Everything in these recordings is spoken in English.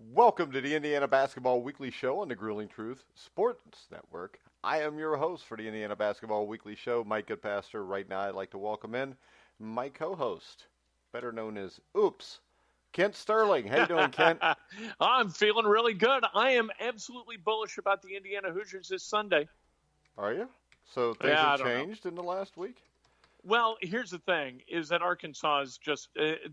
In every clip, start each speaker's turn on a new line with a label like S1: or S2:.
S1: Welcome to the Indiana Basketball Weekly Show on the Grueling Truth Sports Network. I am your host for the Indiana Basketball Weekly Show, Mike Goodpaster. Right now, I'd like to welcome in my co-host, better known as Oops, Kent Sterling. How you doing, Kent?
S2: I'm feeling really good. I am absolutely bullish about the Indiana Hoosiers this Sunday.
S1: Are you? So things have changed in the last week?
S2: Well, here's the thing, is that Arkansas is just,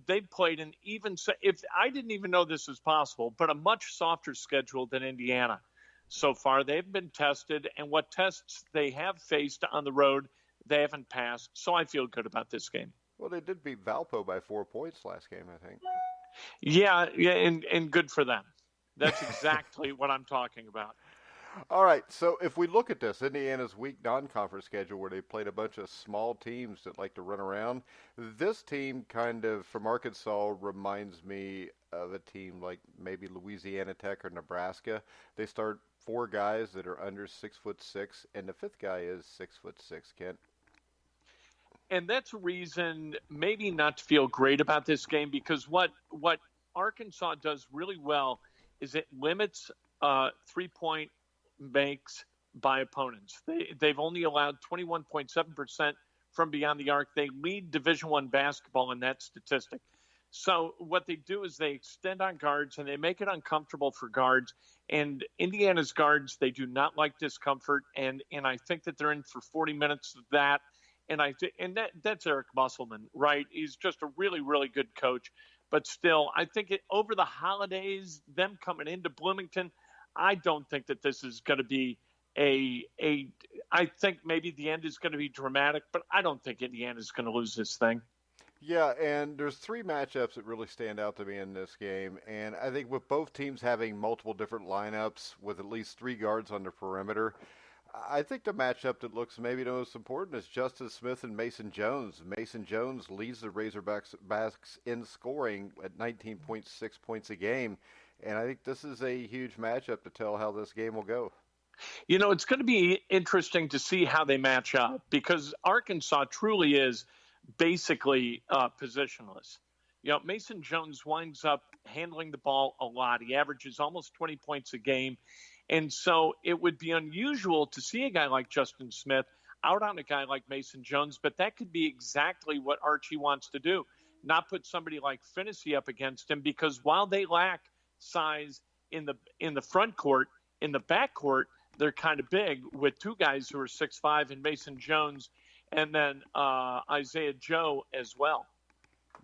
S2: they played an if I didn't even know this was possible, but a much softer schedule than Indiana so far. They've been tested, and what tests they have faced on the road, they haven't passed. So I feel good about this game.
S1: Well, they did beat Valpo by 4 points last game, I think.
S2: Yeah, and good for them. That's exactly what I'm talking about.
S1: All right, so if we look at this, Indiana's weak non-conference schedule where they played a bunch of small teams that like to run around, this team kind of, from Arkansas, reminds me of a team like maybe Louisiana Tech or Nebraska. They start 4 guys that are under 6'6", and the 5th guy is 6'6", Kent.
S2: And that's a reason maybe not to feel great about this game, because what Arkansas does really well is it limits three-point makes by opponents. They've only allowed 21.7% from beyond the arc. They lead Division I basketball in that statistic. So what they do is they extend on guards and they make it uncomfortable for guards. And Indiana's guards, they do not like discomfort. And I think that they're in for 40 minutes of that. And that's Eric Musselman, right? He's just a really, really good coach. But still, I think over the holidays, them coming into Bloomington, I don't think that this is going to be I think maybe the end is going to be dramatic, but I don't think Indiana's going to lose this thing.
S1: Yeah, and there's 3 matchups that really stand out to me in this game. And I think with both teams having multiple different lineups with at least 3 guards on the perimeter, I think the matchup that looks maybe the most important is Justice Smith and Mason Jones. Mason Jones leads the Razorbacks in scoring at 19.6 points a game. And I think this is a huge matchup to tell how this game will go.
S2: You know, it's going to be interesting to see how they match up, because Arkansas truly is basically positionless. You know, Mason Jones winds up handling the ball a lot. He averages almost 20 points a game. And so it would be unusual to see a guy like Justin Smith out on a guy like Mason Jones, but that could be exactly what Archie wants to do, not put somebody like Finney up against him, because while they lack size in the front court, in the back court, they're kind of big, with 2 guys who are 6'5" and Mason Jones, and then Isaiah Joe as well.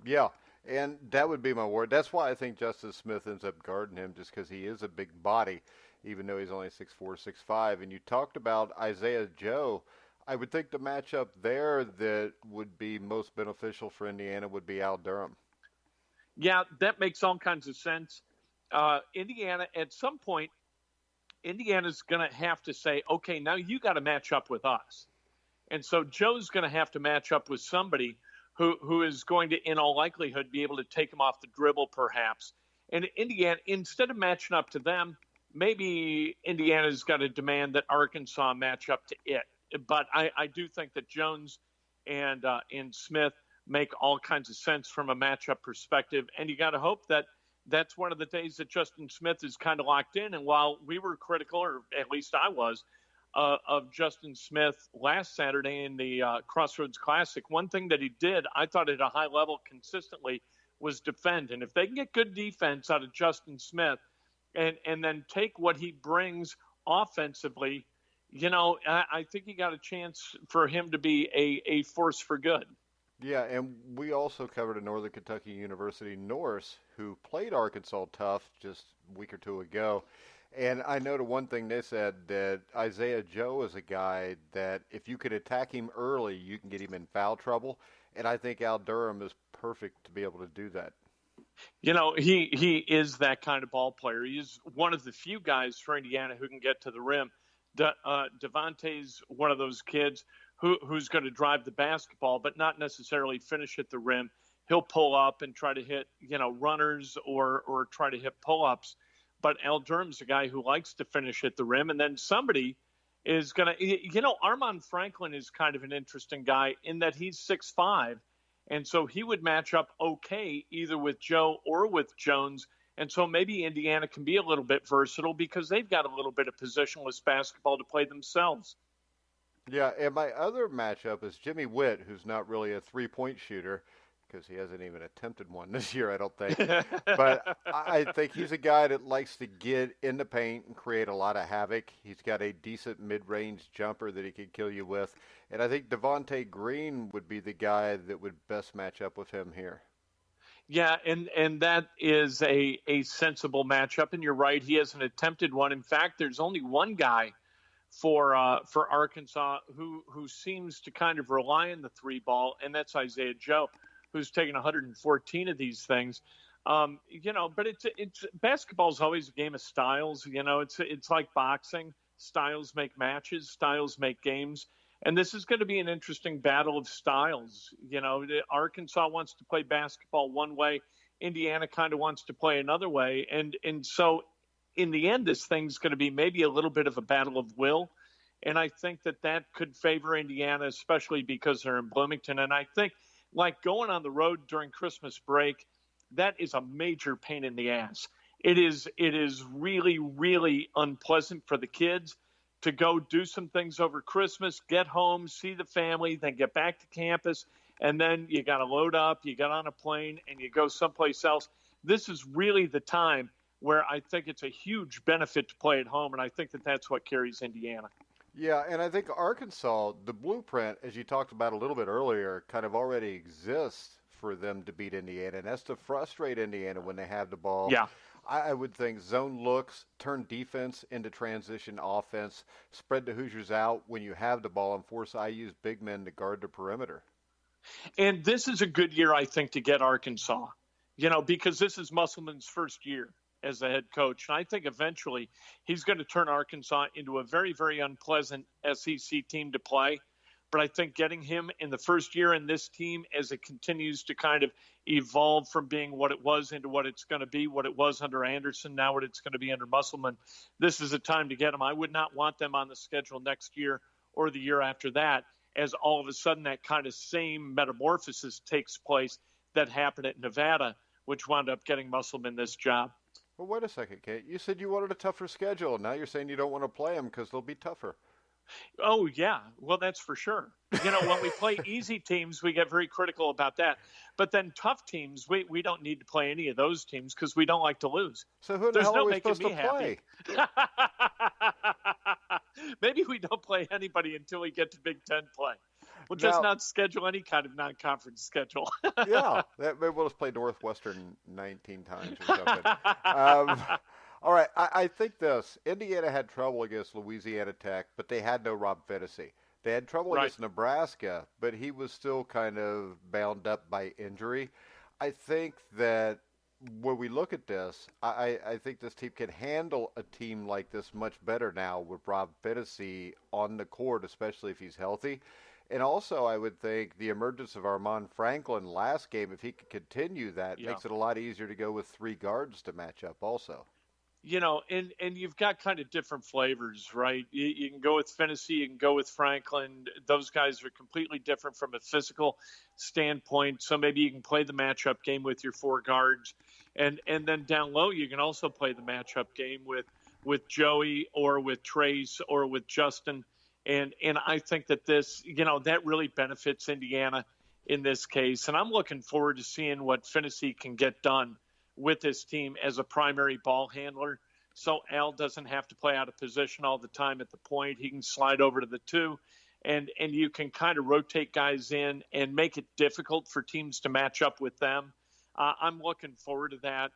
S1: Yeah, and that would be my word. That's why I think Justice Smith ends up guarding him, just because he is a big body, even though he's only 6'4", 6'5". And you talked about Isaiah Joe. I would think the matchup there that would be most beneficial for Indiana would be Al Durham.
S2: Yeah, that makes all kinds of sense. Indiana, at some point, Indiana's going to have to say, okay, now you got to match up with us. And so Joe's going to have to match up with somebody who is going to, in all likelihood, be able to take him off the dribble, perhaps. And Indiana, instead of matching up to them, maybe Indiana's got to demand that Arkansas match up to it. But I do think that Jones and Smith make all kinds of sense from a matchup perspective. And you got to hope that that's one of the days that Justin Smith is kind of locked in. And while we were critical, or at least I was, of Justin Smith last Saturday in the Crossroads Classic, one thing that he did, I thought at a high level consistently, was defend. And if they can get good defense out of Justin Smith and then take what he brings offensively, you know, I think you got a chance for him to be a force for good.
S1: Yeah, and we also covered a Northern Kentucky University Norse who played Arkansas tough just a week or 2 ago. And I know the one thing they said, that Isaiah Joe is a guy that if you could attack him early, you can get him in foul trouble. And I think Al Durham is perfect to be able to do that.
S2: You know, he is that kind of ball player. He's one of the few guys for Indiana who can get to the rim. Devontae's one of those kids who's going to drive the basketball, but not necessarily finish at the rim. He'll pull up and try to hit, you know, runners or try to hit pull-ups. But Al Durham's a guy who likes to finish at the rim. And then somebody is going to, you know, Armand Franklin is kind of an interesting guy in that he's 6'5", and so he would match up okay either with Joe or with Jones. And so maybe Indiana can be a little bit versatile because they've got a little bit of positionless basketball to play themselves.
S1: Yeah, and my other matchup is Jimmy Witt, who's not really a three-point shooter because he hasn't even attempted one this year, I don't think. But I think he's a guy that likes to get in the paint and create a lot of havoc. He's got a decent mid-range jumper that he could kill you with. And I think Devontae Green would be the guy that would best match up with him here.
S2: Yeah, and that is a sensible matchup. And you're right, he hasn't attempted one. In fact, there's only one guy for Arkansas who seems to kind of rely on the three ball, and that's Isaiah Joe, who's taken 114 of these things. But it's basketball's always a game of styles. It's like boxing. Styles make matches, styles make games. And this is going to be an interesting battle of styles. Arkansas wants to play basketball one way. Indiana kind of wants to play another way. And so in the end, this thing's going to be maybe a little bit of a battle of will. And I think that could favor Indiana, especially because they're in Bloomington. And I think, like going on the road during Christmas break, that is a major pain in the ass. It is really, really unpleasant for the kids to go do some things over Christmas, get home, see the family, then get back to campus, and then you got to load up, you get on a plane, and you go someplace else. This is really the time where I think it's a huge benefit to play at home, and I think that's what carries Indiana.
S1: Yeah, and I think Arkansas, the blueprint, as you talked about a little bit earlier, kind of already exists for them to beat Indiana, and that's to frustrate Indiana when they have the ball.
S2: Yeah.
S1: I would think zone looks, turn defense into transition offense, spread the Hoosiers out when you have the ball, and force IU's big men to guard the perimeter.
S2: And this is a good year, I think, to get Arkansas, because this is Musselman's first year as the head coach. And I think eventually he's going to turn Arkansas into a very, very unpleasant SEC team to play. But I think getting him in the first year in this team as it continues to kind of evolve from being what it was into what it's going to be, what it was under Anderson, now what it's going to be under Musselman, this is a time to get him. I would not want them on the schedule next year or the year after that, as all of a sudden that kind of same metamorphosis takes place that happened at Nevada, which wound up getting Musselman this job.
S1: Well, wait a second, Kate. You said you wanted a tougher schedule. Now you're saying you don't want to play them because they'll be tougher.
S2: Oh, yeah. Well, that's for sure. When we play easy teams, we get very critical about that. But then tough teams, we don't need to play any of those teams because we don't like to lose.
S1: So who the hell are we supposed to play?
S2: Maybe we don't play anybody until we get to Big Ten play. We'll just not schedule any kind of non-conference schedule.
S1: Yeah. Maybe we'll just play Northwestern 19 times or something. All right, I think this. Indiana had trouble against Louisiana Tech, but they had no Rob Fittersy. They had trouble against Nebraska, but he was still kind of bound up by injury. I think that when we look at this, I think this team can handle a team like this much better now with Rob Fittersy on the court, especially if he's healthy. And also, I would think the emergence of Armand Franklin last game, if he could continue that, makes it a lot easier to go with three guards to match up also.
S2: And you've got kind of different flavors, right? You can go with Fennessy, you can go with Franklin. Those guys are completely different from a physical standpoint. So maybe you can play the matchup game with your four guards. And then down low, you can also play the matchup game with Joey or with Trace or with Justin. And I think that this, that really benefits Indiana in this case. And I'm looking forward to seeing what Fennessy can get done with this team as a primary ball handler. So Al doesn't have to play out of position all the time at the point. He can slide over to the two, and you can kind of rotate guys in and make it difficult for teams to match up with them. I'm looking forward to that.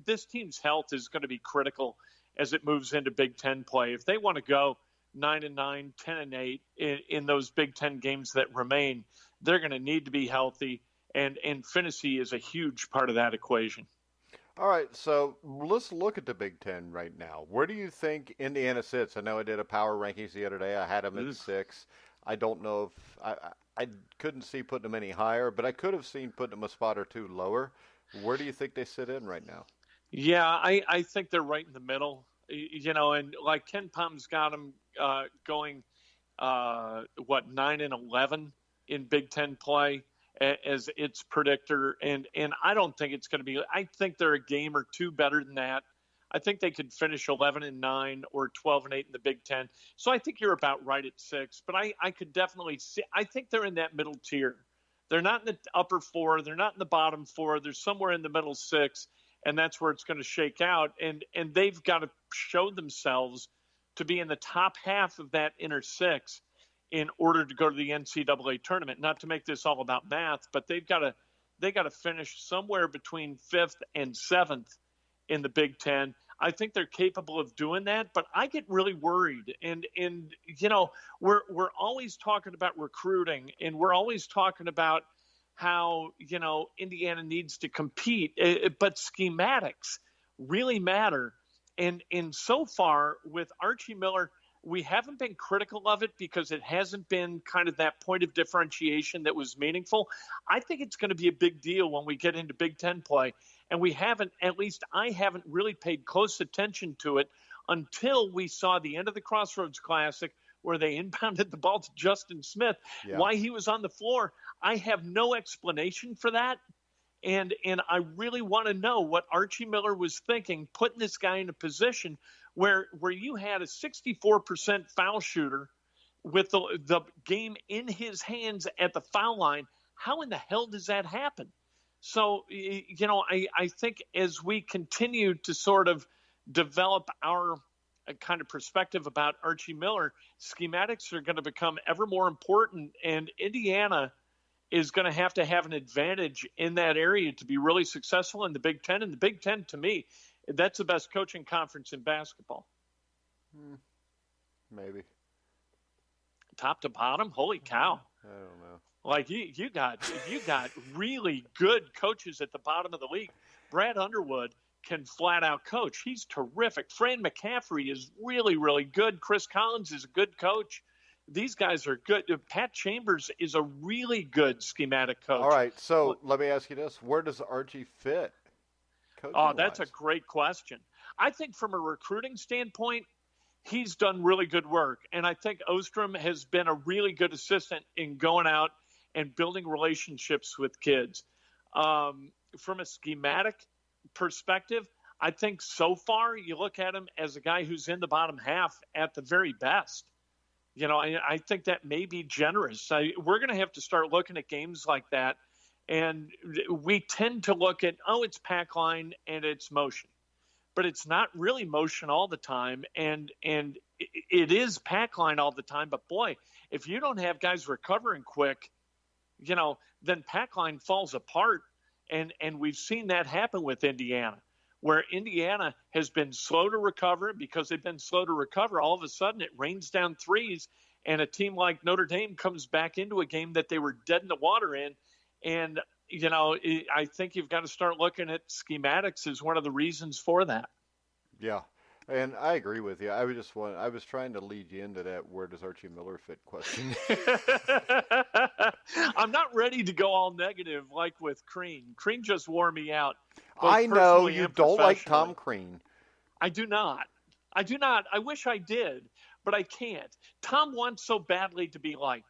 S2: This team's health is going to be critical as it moves into Big Ten play. If they want to go 9-9, 10-8 in those Big Ten games that remain, they're going to need to be healthy, and Fennessy is a huge part of that equation.
S1: All right, so let's look at the Big Ten right now. Where do you think Indiana sits? I know I did a power rankings the other day. I had them at 6. I don't know if I couldn't see putting them any higher, but I could have seen putting them a spot or two lower. Where do you think they sit in right now?
S2: Yeah, I think they're right in the middle. And like Ken Palm's got them going, 9-11 in Big Ten play. as its predictor, and I don't think it's going to be. I think they're a game or two better than that. I think they could finish 11-9 or 12-8 in the Big Ten. So I think you're about right at 6. But I could definitely see. I think they're in that middle tier. They're not in the upper 4. They're not in the bottom 4. They're somewhere in the middle 6, and that's where it's going to shake out. And they've got to show themselves to be in the top half of that inner 6 in order to go to the NCAA tournament. Not to make this all about math, but they got to finish somewhere between 5th and 7th in the Big Ten. I think they're capable of doing that, but I get really worried. And you know, we're always talking about recruiting, and we're always talking about how, you know, Indiana needs to compete, but schematics really matter. And so far with Archie Miller, we haven't been critical of it because it hasn't been kind of that point of differentiation that was meaningful. I think it's going to be a big deal when we get into Big Ten play. And we haven't, at least I haven't really paid close attention to it until we saw the end of the Crossroads Classic where they inbounded the ball to Justin Smith. Yeah. Why he was on the floor, I have no explanation for that. And I really want to know what Archie Miller was thinking, putting this guy in a position where you had a 64% foul shooter with the game in his hands at the foul line. How in the hell does that happen? So, you know, I think as we continue to sort of develop our kind of perspective about Archie Miller, schematics are going to become ever more important, and Indiana is going to have an advantage in that area to be really successful in the Big Ten. And the Big Ten, to me, that's the best coaching conference in basketball.
S1: Maybe.
S2: Top to bottom? Holy cow.
S1: I don't know.
S2: Like you got really good coaches at the bottom of the league. Brad Underwood can flat out coach. He's terrific. Fran McCaffrey is really, really good. Chris Collins is a good coach. These guys are good. Pat Chambers is a really good schematic coach.
S1: All right, so let me ask you this. Where does Archie fit?
S2: Oh, that's a great question. I think from a recruiting standpoint, he's done really good work. And I think Ostrom has been a really good assistant in going out and building relationships with kids. From a schematic perspective, I think so far you look at him as a guy who's in the bottom half at the very best. You know, I think that may be generous. We're going to have to start looking at games like that. And we tend to look at, it's pack line and it's motion. But it's not really motion all the time. And it is pack line all the time. But, boy, if you don't have guys recovering quick, you know, then pack line falls apart. And we've seen that happen with Indiana, where Indiana has been slow to recover. Because they've been slow to recover, all of a sudden it rains down threes, and a team like Notre Dame comes back into a game that they were dead in the water in. And, you know, I think you've got to start looking at schematics as one of the reasons for that.
S1: Yeah, and I agree with you. I was trying to lead you into that where does Archie Miller fit question.
S2: I'm not ready to go all negative like with Crean. Crean just wore me out.
S1: I know you don't like Tom Crean.
S2: I do not. I wish I did, but I can't. Tom wants so badly to be liked,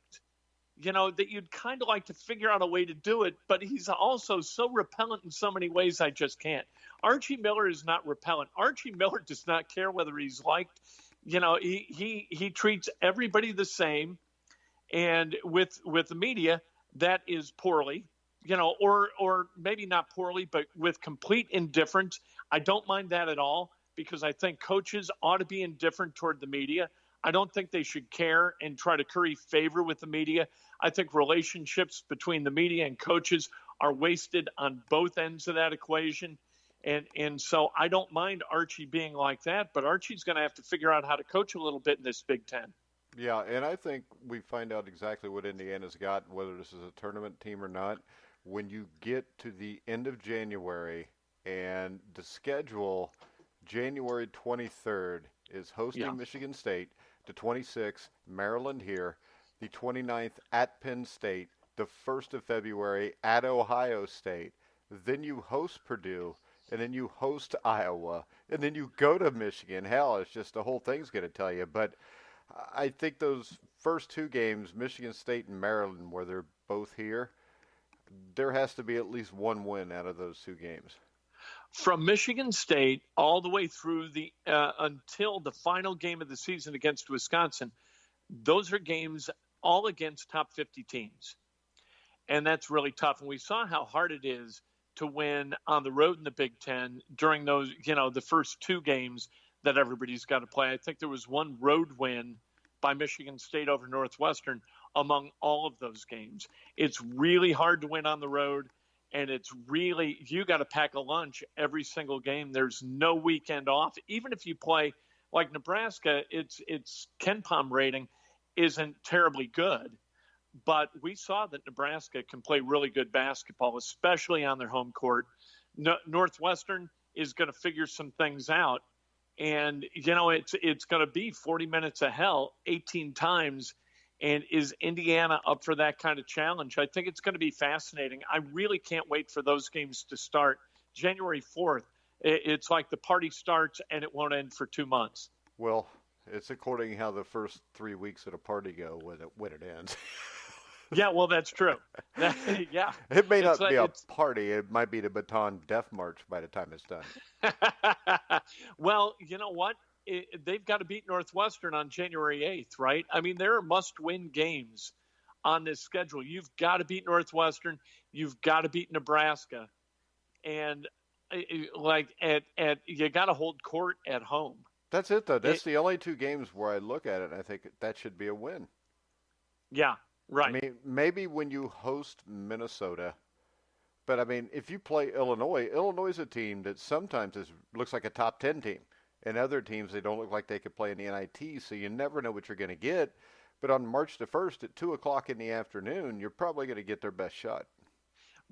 S2: you know, that you'd kind of like to figure out a way to do it, but he's also so repellent in so many ways I just can't. Archie Miller is not repellent. Archie Miller does not care whether he's liked. You know, he treats everybody the same, and with the media, that is poorly, you know, or maybe not poorly, but with complete indifference. I don't mind that at all, because I think coaches ought to be indifferent toward the media. I don't think they should care and try to curry favor with the media. I think relationships between the media and coaches are wasted on both ends of that equation. And so I don't mind Archie being like that, but Archie's going to have to figure out how to coach a little bit in this Big Ten.
S1: Yeah, and I think we find out exactly what Indiana's got, whether this is a tournament team or not, when you get to the end of January, and the schedule, January 23rd is hosting Michigan State, the 26th, Maryland here, the 29th at Penn State, the 1st of February at Ohio State, then you host Purdue, and then you host Iowa, and then you go to Michigan. Hell, it's just the whole thing's going to tell you. But I think those first two games, Michigan State and Maryland, where they're both here, there has to be at least one win out of those two games.
S2: From Michigan State all the way through the until the final game of the season against Wisconsin, those are games all against top 50 teams. And that's really tough. And we saw how hard it is to win on the road in the Big Ten during those, the first two games that everybody's got to play. I think there was one road win by Michigan State over Northwestern among all of those games. It's really hard to win on the road, and it's really, you got to pack a lunch every single game. There's no weekend off. Even if you play like Nebraska, its KenPom rating isn't terribly good. But we saw that Nebraska can play really good basketball, especially on their home court. Northwestern is going to figure some things out. And, it's going to be 40 minutes of hell 18 times. And is Indiana up for that kind of challenge? I think it's going to be fascinating. I really can't wait for those games to start. January 4th, it's like the party starts and it won't end for 2 months.
S1: Well, it's according to how the first 3 weeks at a party go when it ends.
S2: Yeah, well, that's true. Yeah.
S1: It may not be a party. It might be the Baton Death March by the time it's done.
S2: Well, you know what? They've got to beat Northwestern on January 8th, right? I mean, there are must-win games on this schedule. You've got to beat Northwestern. You've got to beat Nebraska. And, you got to hold court at home.
S1: That's it, though. That's the only two games where I look at it, and I think that should be a win.
S2: Yeah. Right.
S1: I mean, maybe when you host Minnesota, but I mean, if you play Illinois is a team that sometimes looks like a top 10 team. And other teams, they don't look like they could play in the NIT, so you never know what you're going to get. But on March the 1st at 2 o'clock in the afternoon, you're probably going to get their best shot.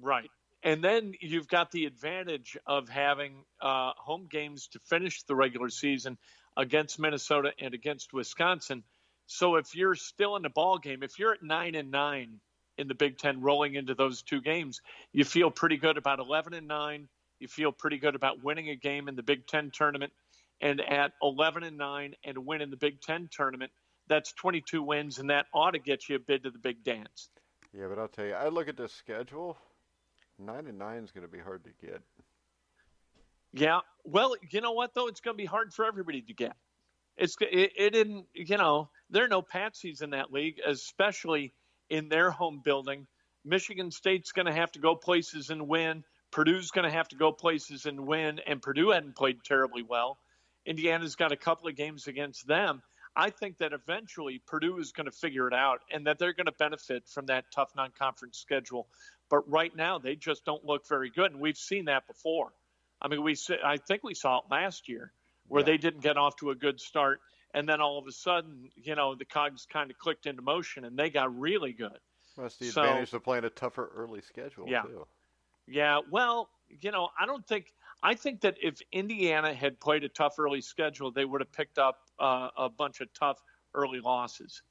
S2: Right. And then you've got the advantage of having home games to finish the regular season against Minnesota and against Wisconsin. So if you're still in the ball game, if you're at 9-9 in the Big Ten rolling into those two games, you feel pretty good about 11-9. You feel pretty good about winning a game in the Big Ten tournament. And at 11-9 and a win in the Big Ten tournament, that's 22 wins, and that ought to get you a bid to the big dance.
S1: Yeah, but I'll tell you, I look at this schedule. 9-9 is going to be hard to get.
S2: Yeah. Well, you know what, though? It's going to be hard for everybody to get. It didn't, there are no patsies in that league, especially in their home building. Michigan State's going to have to go places and win. Purdue's going to have to go places and win, and Purdue hadn't played terribly well. Indiana's got a couple of games against them. I think that eventually Purdue is going to figure it out and that they're going to benefit from that tough non-conference schedule. But right now, they just don't look very good, and we've seen that before. I mean, I think we saw it last year, where they didn't get off to a good start. And then all of a sudden, the cogs kind of clicked into motion and they got really good.
S1: Well, that's the advantage of playing a tougher early schedule, too.
S2: Yeah. Well, I think that if Indiana had played a tough early schedule, they would have picked up a bunch of tough early losses.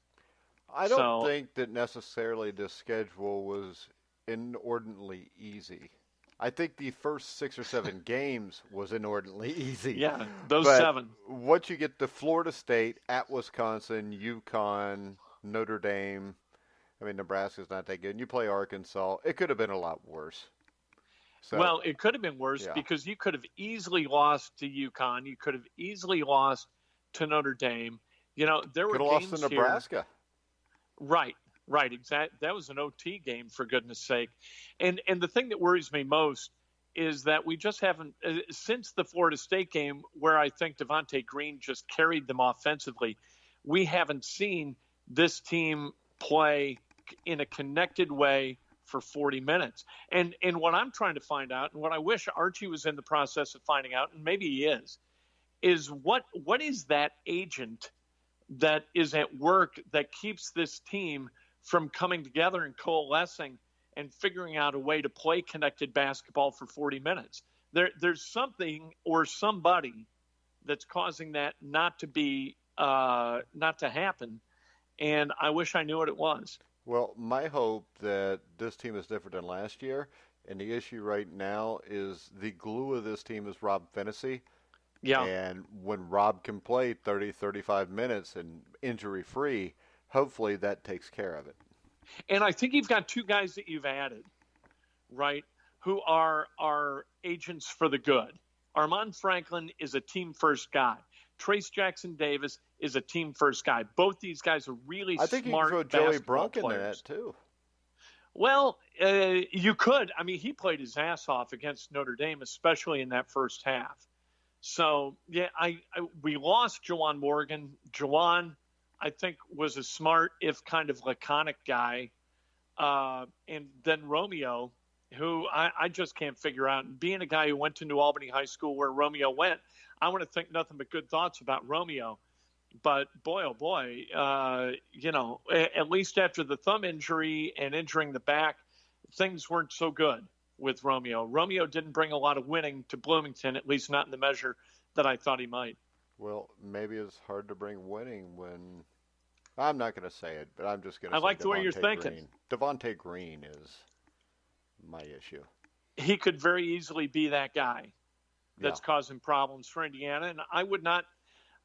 S1: I don't think that necessarily the schedule was inordinately easy. I think the first 6 or 7 games was inordinately easy.
S2: Yeah, those
S1: but
S2: 7.
S1: Once you get to Florida State, at Wisconsin, UConn, Notre Dame, I mean, Nebraska's not that good. And you play Arkansas, it could have been a lot worse. So,
S2: well, it could have been worse because you could have easily lost to UConn. You could have easily lost to Notre Dame. There were games
S1: lost to Nebraska.
S2: Right. Right, exactly. That was an OT game, for goodness sake. And the thing that worries me most is that we just haven't, since the Florida State game, where I think Devontae Green just carried them offensively, we haven't seen this team play in a connected way for 40 minutes. And what I'm trying to find out, and what I wish Archie was in the process of finding out, and maybe he is what is that agent that is at work that keeps this team from coming together and coalescing and figuring out a way to play connected basketball for 40 minutes. There's something or somebody that's causing that not to happen, and I wish I knew what it was.
S1: Well, my hope that this team is different than last year, and the issue right now is the glue of this team is Rob Fennessy.
S2: Yeah.
S1: And when Rob can play 30, 35 minutes and injury-free, hopefully that takes care of it.
S2: And I think you've got 2 guys that you've added right, who are agents for the good. Armand Franklin is a team-first guy. Trace Jackson Davis is a team-first guy. Both these guys are really
S1: I think you can throw
S2: smart
S1: Joey
S2: basketball
S1: Brunk into
S2: players.
S1: that too.
S2: Well, you could. I mean, he played his ass off against Notre Dame, especially in that first half. So, yeah, we lost Jawan Morgan. Jawan, I think, was a smart, if kind of laconic guy. And then Romeo, who I just can't figure out. And being a guy who went to New Albany High School where Romeo went, I want to think nothing but good thoughts about Romeo. But boy, oh boy, at least after the thumb injury and injuring the back, things weren't so good with Romeo. Romeo didn't bring a lot of winning to Bloomington, at least not in the measure that I thought he might.
S1: Well, maybe it's hard to bring winning when I'm not going to say it, but I'm just going to
S2: I
S1: say
S2: like the way you're
S1: Devontae
S2: thinking.
S1: Green. Devontae Green is my issue.
S2: He could very easily be that guy that's causing problems for Indiana, and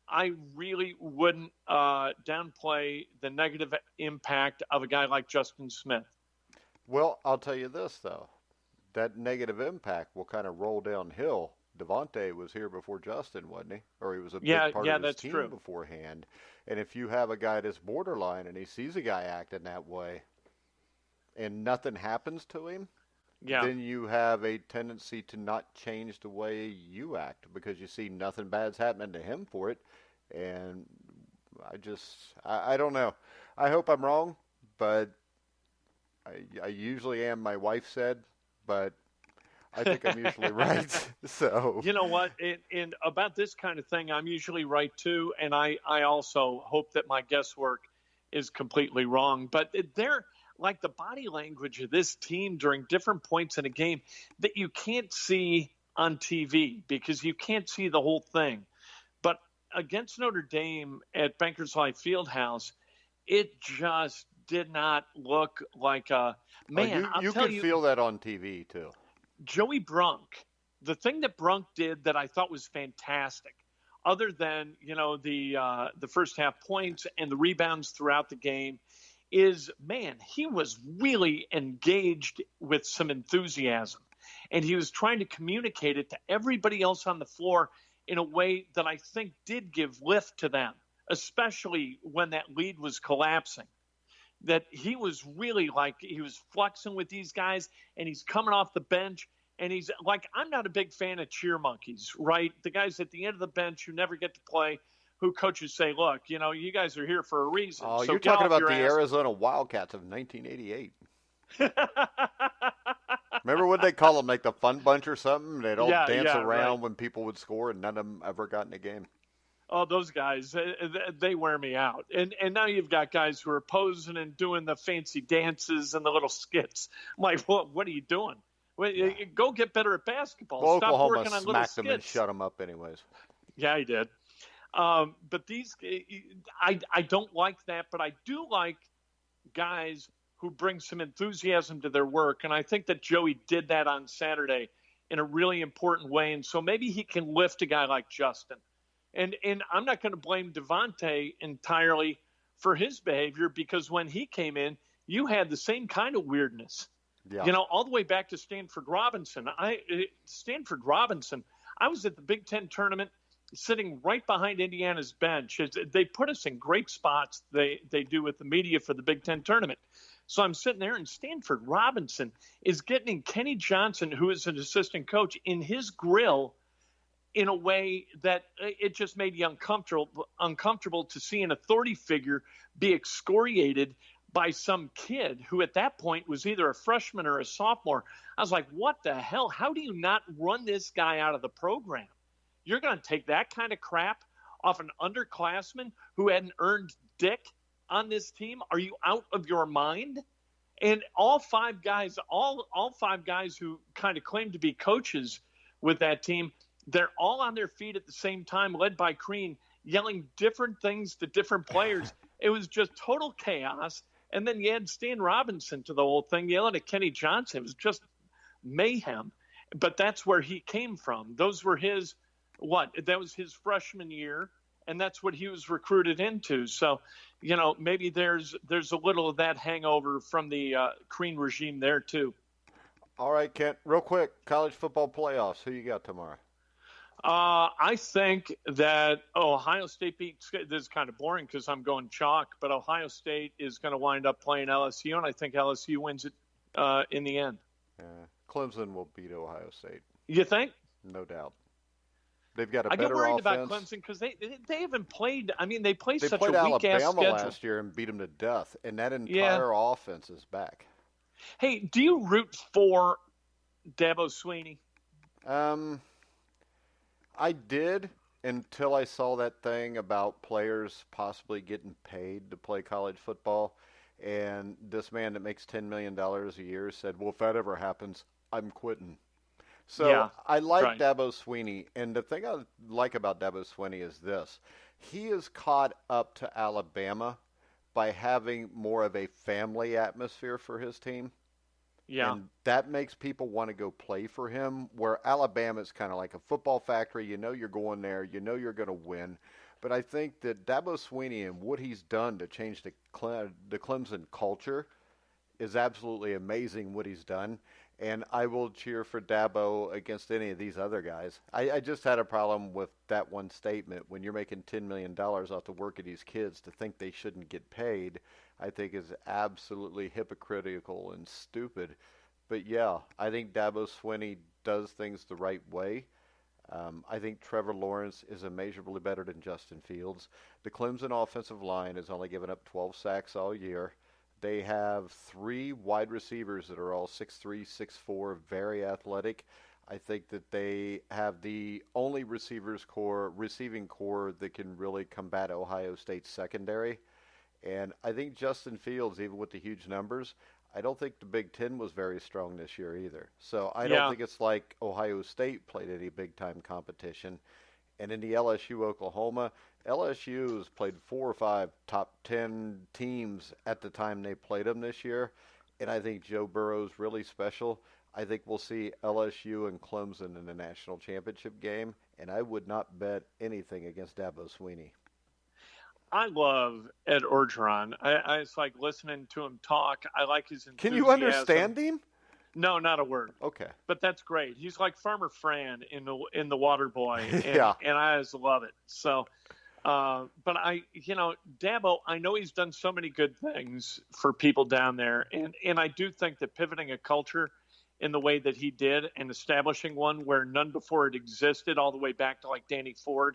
S2: I really wouldn't downplay the negative impact of a guy like Justin Smith.
S1: Well, I'll tell you this, though. That negative impact will kind of roll downhill. Devontae was here before Justin, wasn't he? Or he was a big part of his team beforehand. And if you have a guy that's borderline and he sees a guy acting that way and nothing happens to him, then you have a tendency to not change the way you act because you see nothing bad's happening to him for it. And I don't know. I hope I'm wrong, but I usually am, my wife said, but I think I'm usually right. So
S2: you know what? And about this kind of thing, I'm usually right too. And I also hope that my guesswork is completely wrong. But they're like the body language of this team during different points in a game that you can't see on TV because you can't see the whole thing. But against Notre Dame at Bankers Life Fieldhouse, it just did not look like a man.
S1: You could feel that on TV too.
S2: Joey Brunk, the thing that Brunk did that I thought was fantastic, other than the first half points and the rebounds throughout the game, is man, he was really engaged with some enthusiasm, and he was trying to communicate it to everybody else on the floor in a way that I think did give lift to them, especially when that lead was collapsing. That he was really he was flexing with these guys, and he's coming off the bench, and he's like, I'm not a big fan of cheer monkeys, right? The guys at the end of the bench who never get to play, who coaches say, look, you guys are here for a reason.
S1: Oh,
S2: so
S1: you're talking about the Arizona Wildcats of 1988. Remember what they call them, like the fun bunch or something? They'd all dance around when people would score, and none of them ever got in a game.
S2: Oh, those guys, they wear me out. And now you've got guys who are posing and doing the fancy dances and the little skits. I'm like, what are you doing? Go get better at basketball.
S1: Well,
S2: Stop
S1: Oklahoma
S2: working on little skits.
S1: smacked them and shut them up anyways.
S2: Yeah, he did. But these, I don't like that, but I do like guys who bring some enthusiasm to their work. And I think that Joey did that on Saturday in a really important way. And so maybe he can lift a guy like Justin. And I'm not going to blame Devontae entirely for his behavior because when he came in, you had the same kind of weirdness. Yeah. All the way back to Stanford Robinson. I was at the Big Ten tournament sitting right behind Indiana's bench. They put us in great spots, they do with the media for the Big Ten tournament. So I'm sitting there, and Stanford Robinson is getting Kenny Johnson, who is an assistant coach, in his grill in a way that it just made you uncomfortable to see an authority figure be excoriated by some kid who at that point was either a freshman or a sophomore. I was like, what the hell? How do you not run this guy out of the program? You're going to take that kind of crap off an underclassman who hadn't earned dick on this team? Are you out of your mind? And all five guys who kind of claim to be coaches with that team, they're all on their feet at the same time, led by Crean, yelling different things to different players. It was just total chaos. And then you add Stan Robinson to the whole thing, yelling at Kenny Johnson. It was just mayhem. But that's where he came from. Those were that was his freshman year, and that's what he was recruited into. So, maybe there's a little of that hangover from the Crean regime there too.
S1: All right, Kent, real quick, college football playoffs. Who you got tomorrow?
S2: I think that Ohio State beats. This is kind of boring because I'm going chalk, but Ohio State is going to wind up playing LSU, and I think LSU wins it in the end.
S1: Clemson will beat Ohio State,
S2: You think?
S1: no doubt. They've got a
S2: I get
S1: better
S2: worried
S1: offense.
S2: about Clemson because they haven't played. I mean, they play
S1: They
S2: such
S1: played
S2: a weak ass
S1: Alabama
S2: schedule
S1: last year and beat them to death, and that
S2: Yeah.
S1: entire offense is back.
S2: Hey, do you root for Dabo Sweeney?
S1: I did until I saw that thing about players possibly getting paid to play college football. And this man that makes $10 million a year said, well, if that ever happens, I'm quitting. So
S2: Yeah,
S1: I like
S2: right.
S1: Dabo Sweeney. And the thing I like about Dabo Sweeney is this. He is caught up to Alabama by having more of a family atmosphere for his team.
S2: Yeah.
S1: And that makes people want to go play for him, where Alabama is kind of like a football factory. You know you're going there. You know you're going to win. But I think that Dabo Sweeney and what he's done to change the Clemson culture is absolutely amazing what he's done. And I will cheer for Dabo against any of these other guys. I just had a problem with that one statement. When you're making $10 million off the work of these kids, to think they shouldn't get paid, I think is absolutely hypocritical and stupid. But yeah, I think Dabo Swinney does things the right way. I think Trevor Lawrence is immeasurably better than Justin Fields. The Clemson offensive line has only given up 12 sacks all year. They have three wide receivers that are all 6'3", 6'4", very athletic. I think that they have the only receiving core that can really combat Ohio State's secondary. And I think Justin Fields, even with the huge numbers, I don't think the Big Ten was very strong this year either. So I don't think it's like Ohio State played any big-time competition. And in the LSU-Oklahoma, LSU has played 4 or 5 top 10 teams at the time they played them this year. And I think Joe Burrow's really special. I think we'll see LSU and Clemson in the national championship game. And I would not bet anything against Dabo Sweeney.
S2: I love Ed Orgeron. It's like listening to him talk. I like his enthusiasm.
S1: Can you understand him?
S2: No, not a word.
S1: Okay.
S2: But that's great. He's like Farmer Fran in the Water Boy, and,
S1: Yeah.
S2: and I just love it. So, but Dabo, I know he's done so many good things for people down there, and I do think that pivoting a culture in the way that he did and establishing one where none before it existed, all the way back to like Danny Ford,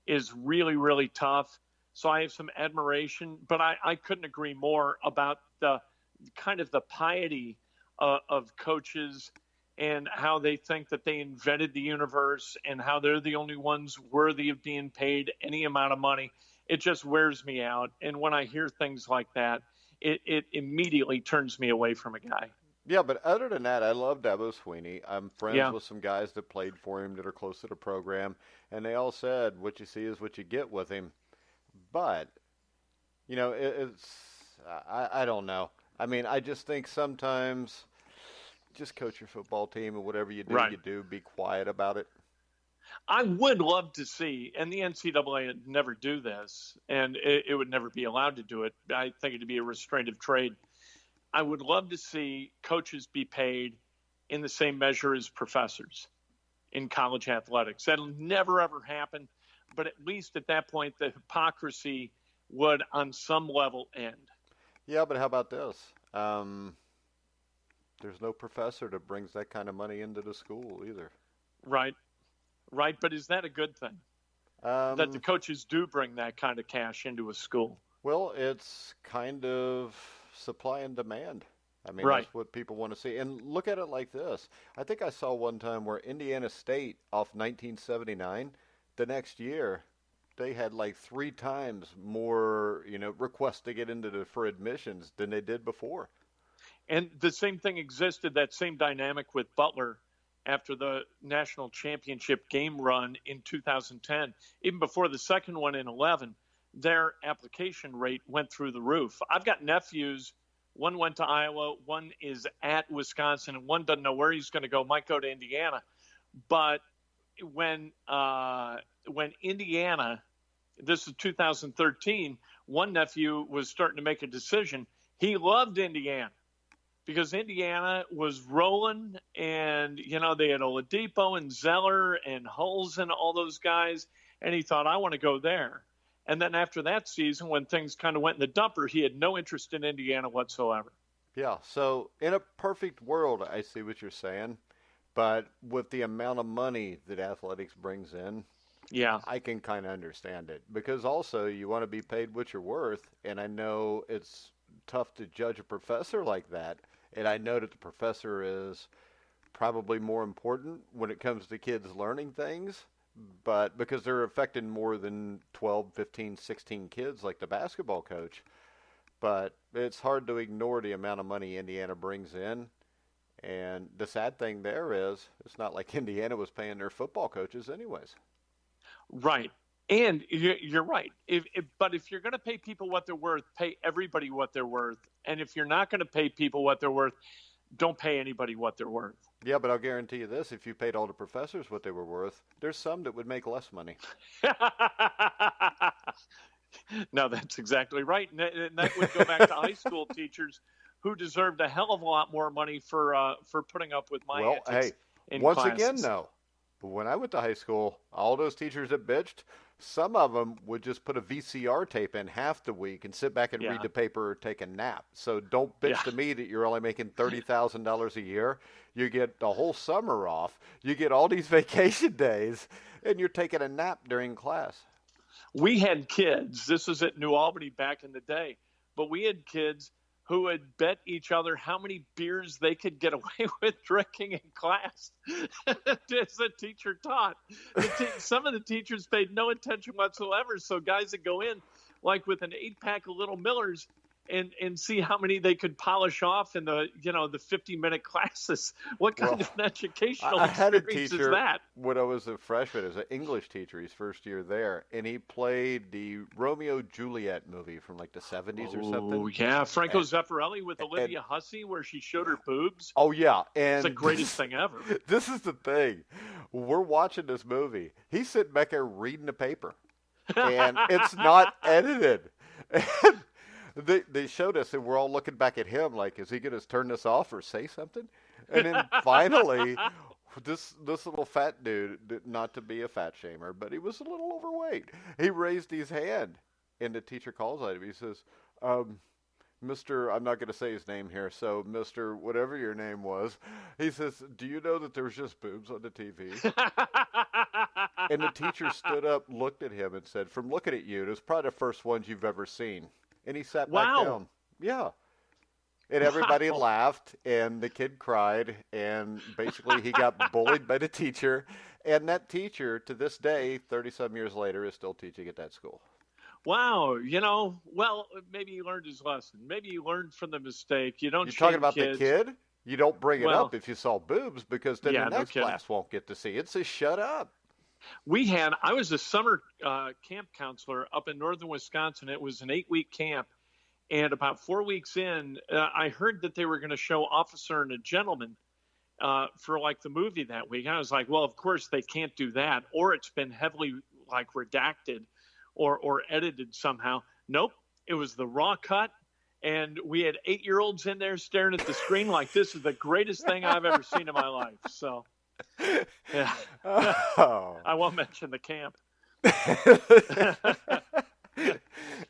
S2: is really, really tough. So I have some admiration, but I couldn't agree more about the kind of the piety of coaches and how they think that they invented the universe and how they're the only ones worthy of being paid any amount of money. It just wears me out. And when I hear things like that, it immediately turns me away from a guy.
S1: Yeah, but other than that, I love Dabo Sweeney. I'm friends with some guys that played for him that are close to the program, and they all said what you see is what you get with him. But, I don't know. I mean, I just think sometimes just coach your football team and whatever you do,
S2: Right.
S1: you do. Be quiet about it.
S2: I would love to see, and the NCAA would never do this, and it would never be allowed to do it. I think it'd be a restraintive trade. I would love to see coaches be paid in the same measure as professors in college athletics. That'll never, ever happen. But at least at that point, the hypocrisy would, on some level, end.
S1: Yeah, but how about this? There's no professor that brings that kind of money into the school either.
S2: Right. But is that a good thing? That the coaches do bring that kind of cash into a school?
S1: Well, it's kind of supply and demand. I mean,
S2: Right.
S1: That's what people want to see. And look at it like this. I think I saw one time where Indiana State, off 1979, the next year, they had like 3 times more, requests to get into for admissions than they did before.
S2: And the same thing existed, that same dynamic with Butler after the national championship game run in 2010. Even before the second one in 11, their application rate went through the roof. I've got nephews. One went to Iowa, one is at Wisconsin, and one doesn't know where he's going to go, might go to Indiana. But when Indiana, this is 2013, one nephew was starting to make a decision. He loved Indiana. because Indiana was rolling, and, they had Oladipo and Zeller and Hulls and all those guys, and he thought, I want to go there. And then after that season, when things kind of went in the dumper, he had no interest in Indiana whatsoever.
S1: Yeah, so in a perfect world, I see what you're saying, but with the amount of money that athletics brings in,
S2: Yeah.
S1: I can kind of understand it. Because also, you want to be paid what you're worth, and I know it's tough to judge a professor like that, and I know that the professor is probably more important when it comes to kids learning things, but because they're affecting more than 12, 15, 16 kids like the basketball coach. But it's hard to ignore the amount of money Indiana brings in. And the sad thing there is, it's not like Indiana was paying their football coaches anyways.
S2: Right. And you're right. But if you're going to pay people what they're worth, pay everybody what they're worth. And if you're not going to pay people what they're worth, don't pay anybody what they're worth.
S1: Yeah, but I'll guarantee you this. If you paid all the professors what they were worth, there's some that would make less money.
S2: No, that's exactly right. And that would go back to high school teachers who deserved a hell of a lot more money for putting up with my antics in
S1: once
S2: classes.
S1: Again, though, when I went to high school, all those teachers that bitched, some of them would just put a VCR tape in half the week and sit back and read the paper or take a nap. So don't bitch to me that you're only making $30,000 a year. You get the whole summer off. You get all these vacation days, and you're taking a nap during class.
S2: We had kids. This was at New Albany back in the day. But we had kids who would bet each other how many beers they could get away with drinking in class as the teacher taught. Some of the teachers paid no attention whatsoever. So guys would go in like with an 8-pack of Little Millers and see how many they could polish off in the 50-minute classes. What kind of an educational experience is that?
S1: When I was a freshman, as an English teacher, his first year there, and he played the Romeo Juliet movie from like the 70s or something.
S2: Oh, yeah. Franco Zeffirelli with Olivia Hussey, where she showed her boobs.
S1: Oh, yeah. And
S2: it's the greatest thing ever.
S1: This is the thing. We're watching this movie. He's sitting back there reading the paper, and it's not edited. They showed us, and we're all looking back at him like, is he going to turn this off or say something? And then finally, this little fat dude, not to be a fat shamer, but he was a little overweight. He raised his hand, and the teacher calls at him. He says, Mr. I'm not going to say his name here, so Mr. whatever your name was, he says, do you know that there's just boobs on the TV? And the teacher stood up, looked at him, and said, from looking at you, it was probably the first ones you've ever seen. And he sat back down. Yeah. And everybody laughed, and the kid cried, and basically he got bullied by the teacher. And that teacher, to this day, 30-some years later, is still teaching at that school.
S2: Wow. Well, maybe he learned his lesson. Maybe he learned from the mistake. You're
S1: talking about
S2: kids.
S1: The kid? You don't bring it up if you saw boobs, because then the next class won't get to see it, so shut up.
S2: I was a summer camp counselor up in northern Wisconsin. It was an 8-week camp. And about 4 weeks in, I heard that they were going to show Officer and a Gentleman for like the movie that week. And I was like, well, of course they can't do that. Or it's been heavily like redacted or edited somehow. Nope. It was the raw cut. And we had 8-year-olds in there staring at the screen like, this is the greatest thing I've ever seen in my life. So. Yeah.
S1: Oh.
S2: I won't mention the camp.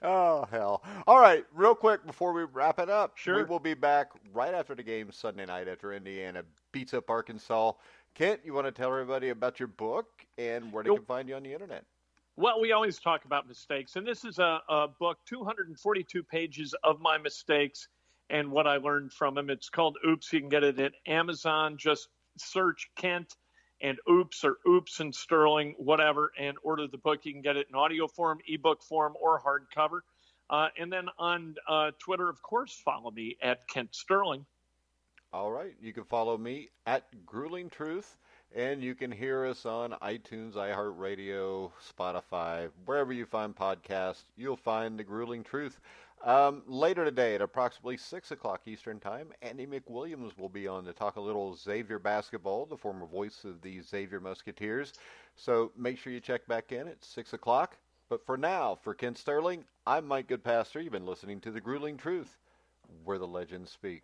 S1: Oh, hell. All right, real quick before we wrap it up.
S2: Sure.
S1: We will be back right after the game Sunday night after Indiana beats up Arkansas. Kent, you want to tell everybody about your book and where they can find you on the internet?
S2: Well, we always talk about mistakes, and this is a book, 242 pages of my mistakes and what I learned from them. It's called Oops. You can get it at Amazon. Just search Kent and Oops or Oops and Sterling, whatever, and order the book. You can get it in audio form, ebook form, or hardcover. And then on Twitter, of course, follow me at Kent Sterling.
S1: All right. You can follow me at Grueling Truth, and you can hear us on iTunes, iHeartRadio, Spotify, wherever you find podcasts, you'll find The Grueling Truth. Later today at approximately 6 o'clock Eastern Time, Andy McWilliams will be on to talk a little Xavier basketball, the former voice of the Xavier Musketeers. So make sure you check back in at 6 o'clock. But for now, for Kent Sterling, I'm Mike Goodpaster. You've been listening to The Grueling Truth, where the legends speak.